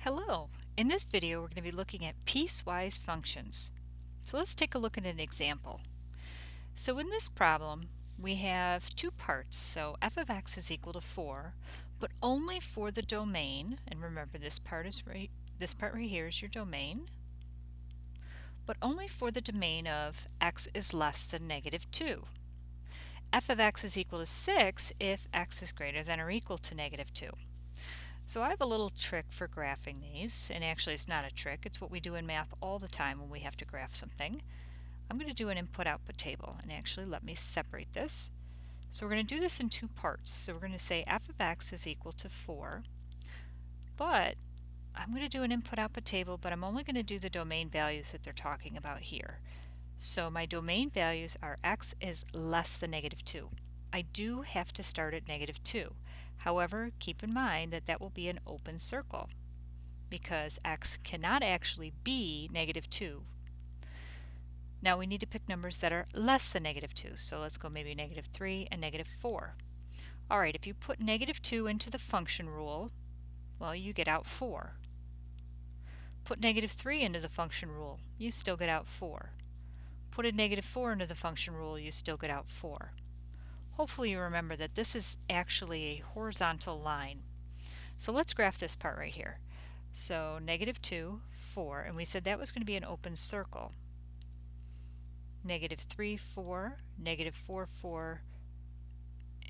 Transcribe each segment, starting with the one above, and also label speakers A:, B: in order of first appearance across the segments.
A: Hello! In this video we're going to be looking at piecewise functions. So let's take a look at an example. So in this problem we have two parts. So f of x is equal to 4, but only for the domain, and remember this part right here is your domain, but only for the domain of x is less than negative 2. F of x is equal to 6 if x is greater than or equal to negative 2. So I have a little trick for graphing these, and actually it's not a trick, it's what we do in math all the time when we have to graph something. I'm going to do an input-output table, and actually let me separate this. So we're going to do this in two parts. So we're going to say f of x is equal to 4, but I'm going to do an input-output table, but I'm only going to do the domain values that they're talking about here. So my domain values are x is less than negative 2. I do have to start at negative 2. However, keep in mind that that will be an open circle because x cannot actually be negative 2. Now we need to pick numbers that are less than negative 2. So let's go maybe negative 3 and negative 4. Alright, if you put negative 2 into the function rule, well, you get out 4. Put negative 3 into the function rule, you still get out 4. Put a negative 4 into the function rule, you still get out 4. Hopefully you remember that this is actually a horizontal line. So let's graph this part right here. So negative 2, 4, and we said that was going to be an open circle. Negative 3, 4, negative 4, 4,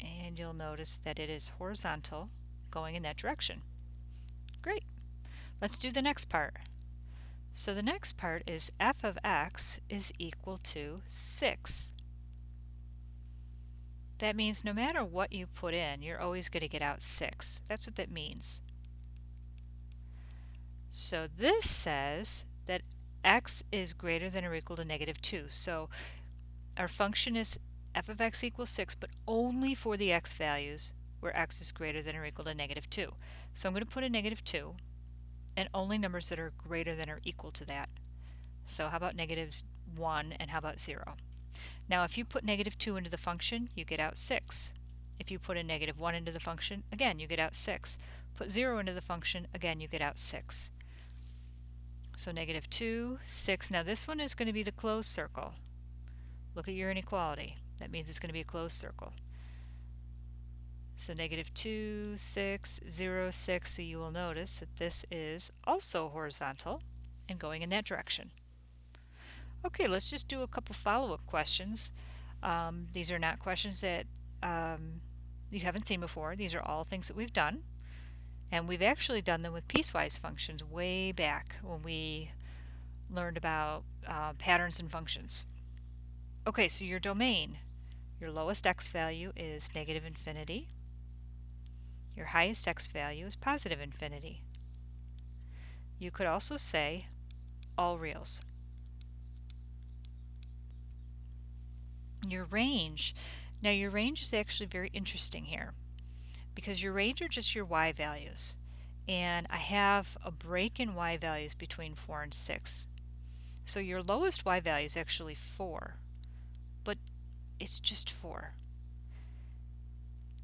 A: and you'll notice that it is horizontal going in that direction. Great. Let's do the next part. So the next part is f of x is equal to 6. That means no matter what you put in, you're always going to get out 6. That's what that means. So this says that x is greater than or equal to negative 2. So our function is f of x equals 6, but only for the x values where x is greater than or equal to negative 2. So I'm going to put a negative 2 and only numbers that are greater than or equal to that. So how about negatives 1 and how about 0? Now if you put negative 2 into the function, you get out 6. If you put a negative 1 into the function, again you get out 6. Put 0 into the function, again you get out 6. So negative 2, 6. Now this one is going to be the closed circle. Look at your inequality. That means it's going to be a closed circle. So negative 2, 6, 0, 6. So you will notice that this is also horizontal and going in that direction. Okay, let's just do a couple follow-up questions. These are not questions that you haven't seen before. These are all things that we've done. And we've actually done them with piecewise functions way back when we learned about patterns and functions. Okay, so your domain. Your lowest x value is negative infinity. Your highest x value is positive infinity. You could also say all reals. Your range. Now your range is actually very interesting here because your range are just your y values, and I have a break in y values between 4 and 6. So your lowest y value is actually 4, but it's just 4.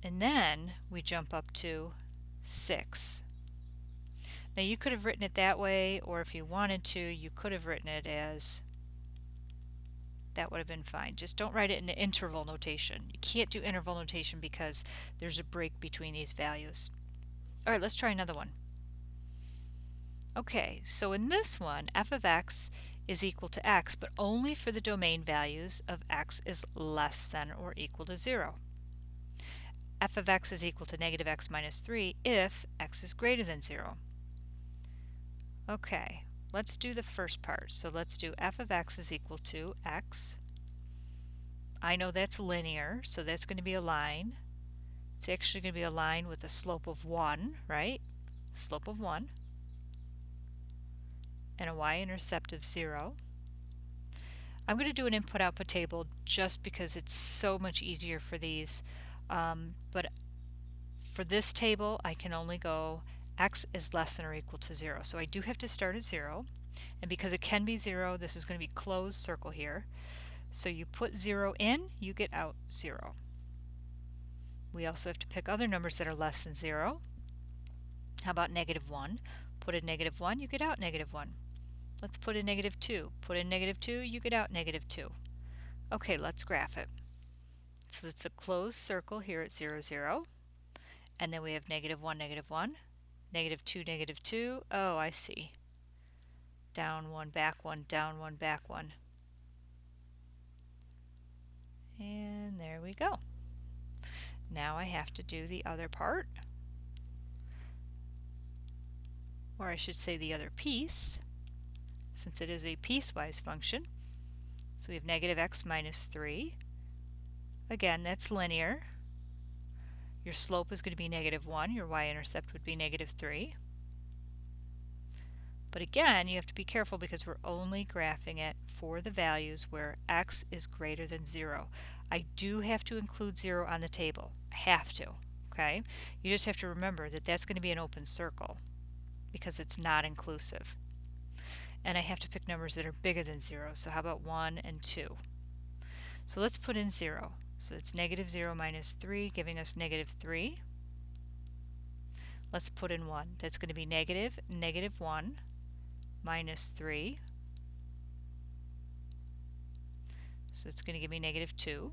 A: And then we jump up to 6. Now you could have written it that way, or if you wanted to, you could have written it as that would have been fine. Just don't write it in interval notation. You can't do interval notation because there's a break between these values. Alright, let's try another one. Okay, so in this one, f of x is equal to x, but only for the domain values of x is less than or equal to 0. F of x is equal to negative x minus 3 if x is greater than 0. Okay. Let's do the first part. So let's do f of x is equal to x. I know that's linear, so that's going to be a line. It's actually going to be a line with a slope of 1, right? Slope of 1. And a y-intercept of 0. I'm going to do an input-output table just because it's so much easier for these. But for this table, I can only go x is less than or equal to 0. So I do have to start at 0. And because it can be 0, this is going to be closed circle here. So you put 0 in, you get out 0. We also have to pick other numbers that are less than 0. How about negative 1? Put in negative 1, you get out negative 1. Let's put in negative 2. Put in negative 2, you get out negative 2. Okay, let's graph it. So it's a closed circle here at 0, 0. And then we have negative 1, negative 1. Negative 2, negative 2. Oh, I see. Down 1, back 1, down 1, back 1. And there we go. Now I have to do the other part, or I should say the other piece, since it is a piecewise function. So we have negative x minus 3. Again, that's linear. Your slope is going to be negative 1. Your y-intercept would be negative 3. But again, you have to be careful because we're only graphing it for the values where x is greater than 0. I do have to include 0 on the table. I have to. Okay? You just have to remember that that's going to be an open circle because it's not inclusive. And I have to pick numbers that are bigger than 0. So how about 1 and 2? So let's put in 0. So it's negative 0 minus 3, giving us negative 3. Let's put in 1. That's going to be negative, negative 1 minus 3. So it's going to give me negative 2.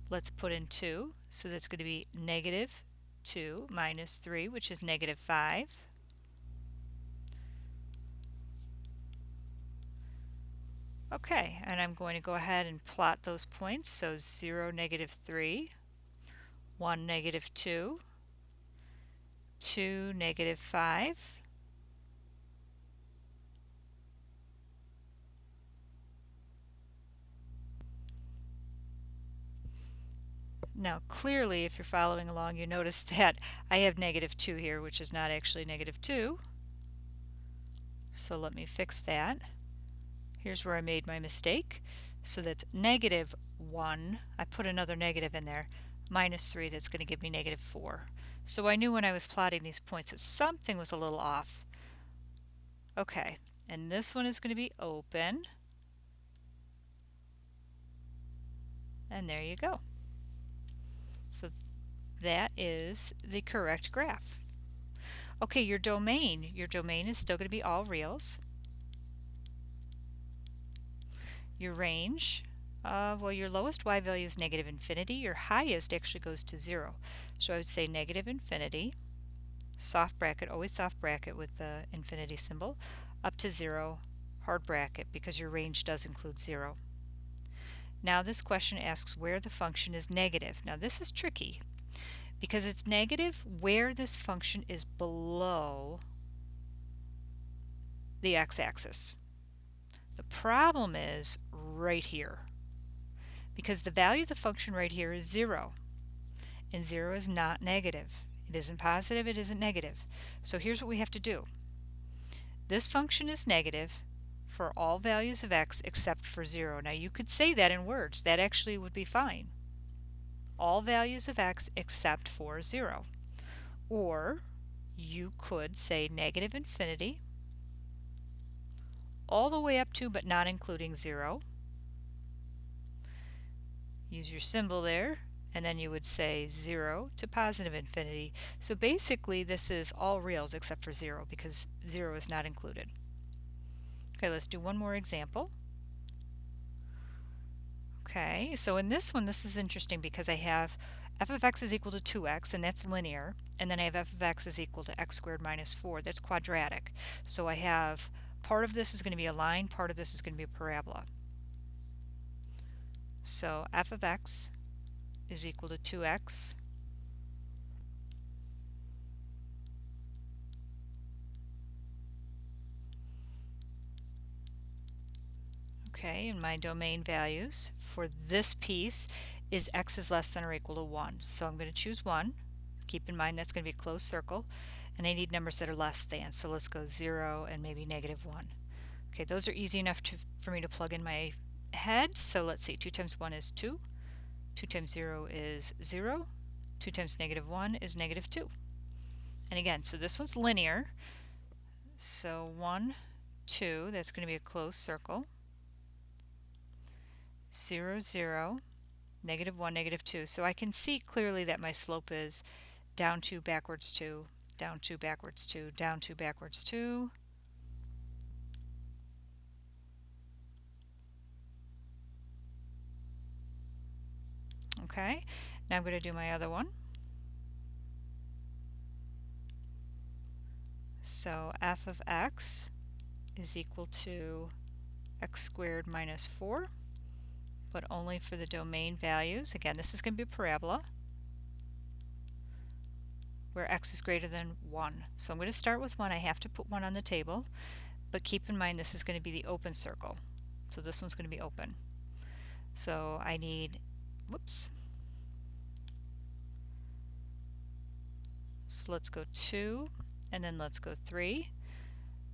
A: Let's put in 2. So that's going to be negative 2 minus 3, which is negative 5. Okay, and I'm going to go ahead and plot those points. So 0, negative 3, 1, negative 2, 2, negative 5, Now clearly, if you're following along, you notice that I have negative 2 here, which is not actually negative 2. So let me fix that. Here's where I made my mistake. So that's negative 1. I put another negative in there. Minus 3, that's going to give me negative 4. So I knew when I was plotting these points that something was a little off. Okay, and this one is going to be open. And there you go. So that is the correct graph. Okay, your domain is still going to be all reals. Your range, well, your lowest y value is negative infinity. Your highest actually goes to 0. So I would say negative infinity, soft bracket, always soft bracket with the infinity symbol, up to 0, hard bracket, because your range does include 0. Now this question asks where the function is negative. Now this is tricky because it's negative where this function is below the x-axis. The problem is right here because the value of the function right here is 0, and 0 is not negative. It isn't positive, it isn't negative. So here's what we have to do. This function is negative for all values of x except for 0. Now you could say that in words. That actually would be fine. All values of x except for 0. Or you could say negative infinity all the way up to but not including 0. Use your symbol there, and then you would say 0 to positive infinity. So basically this is all reals except for 0 because 0 is not included. Okay, let's do one more example. Okay, so in this one, this is interesting because I have f of x is equal to 2x, and that's linear, and then I have f of x is equal to x squared minus 4. That's quadratic. So I have part of this is going to be a line, part of this is going to be a parabola. So f of x is equal to 2x Okay, and my domain values for this piece is x is less than or equal to 1. So I'm going to choose 1. Keep in mind that's going to be a closed circle, and I need numbers that are less than. So let's go 0 and maybe negative 1. Okay, those are easy enough for me to plug in my head. So let's see, 2 times 1 is 2. 2 times 0 is 0. 2 times negative 1 is negative 2. And again, so this one's linear. So 1, 2, that's going to be a closed circle. 0, 0, negative 1, negative 2. So I can see clearly that my slope is down 2, backwards 2, down 2, backwards 2, down 2, backwards 2. Okay, now I'm going to do my other one. So f of x is equal to x squared minus 4, but only for the domain values. Again, this is going to be a parabola where x is greater than 1. So I'm going to start with 1. I have to put 1 on the table, but keep in mind this is going to be the open circle. So this one's going to be open. So I need, whoops. So let's go 2, and then let's go 3.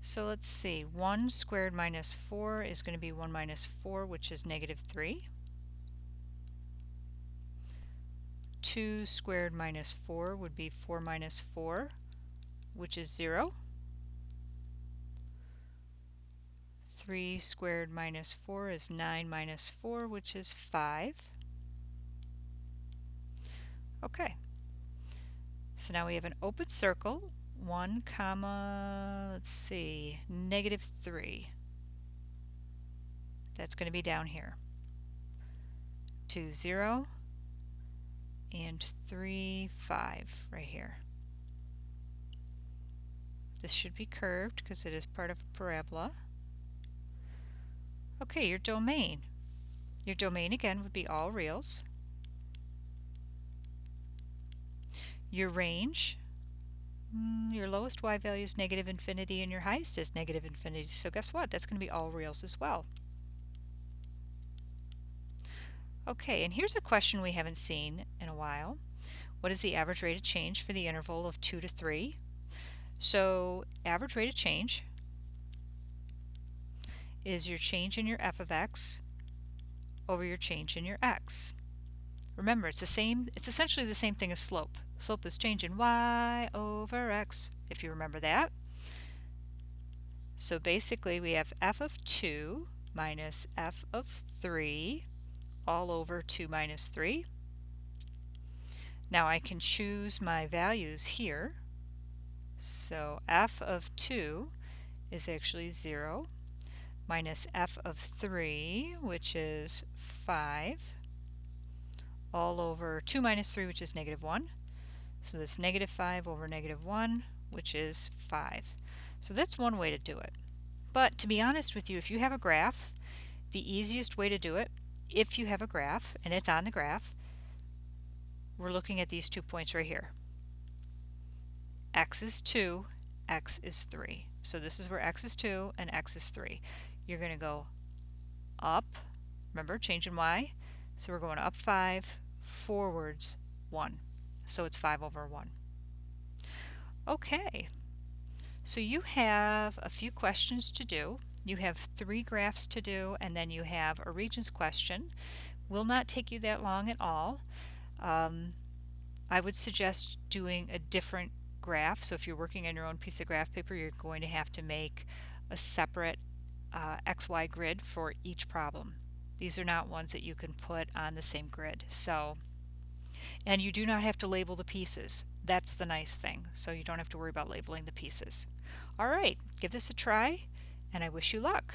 A: So let's see, 1 squared minus 4 is going to be 1 minus 4, which is negative 3. 2 squared minus 4 would be 4 minus 4, which is 0. 3 squared minus 4 is 9 minus 4, which is 5. Okay. So now we have an open circle, 1 comma, let's see, negative 3. That's going to be down here. 2, 0, and 3, 5 right here. This should be curved because it is part of a parabola. Okay, your domain. Your domain again would be all reals. Your range, your lowest y value is negative infinity and your highest is negative infinity. So guess what? That's going to be all reals as well. Okay, and here's a question we haven't seen in a while. What is the average rate of change for the interval of 2 to 3? So average rate of change is your change in your f of x over your change in your x. Remember, it's essentially the same thing as slope. Slope is change in y over x, if you remember that. So basically we have f of 2 minus f of 3 all over 2 minus 3. Now I can choose my values here. So f of 2 is actually 0 minus f of 3, which is 5, all over 2 minus 3, which is negative 1. So that's negative 5 over negative 1, which is 5. So that's one way to do it. But to be honest with you, if you have a graph, the easiest way to do it, if you have a graph and it's on the graph, we're looking at these 2 points right here. X is 2, x is 3. So this is where x is 2 and x is 3. You're going to go up, remember, change in y, so we're going up 5, forwards 1. So it's 5 over 1. Okay, so you have a few questions to do. You have 3 graphs to do, and then you have a regions question. Will not take you that long at all. I would suggest doing a different graph. So if you're working on your own piece of graph paper, you're going to have to make a separate XY grid for each problem. These are not ones that you can put on the same grid. And you do not have to label the pieces. That's the nice thing. So you don't have to worry about labeling the pieces. All right, give this a try, and I wish you luck.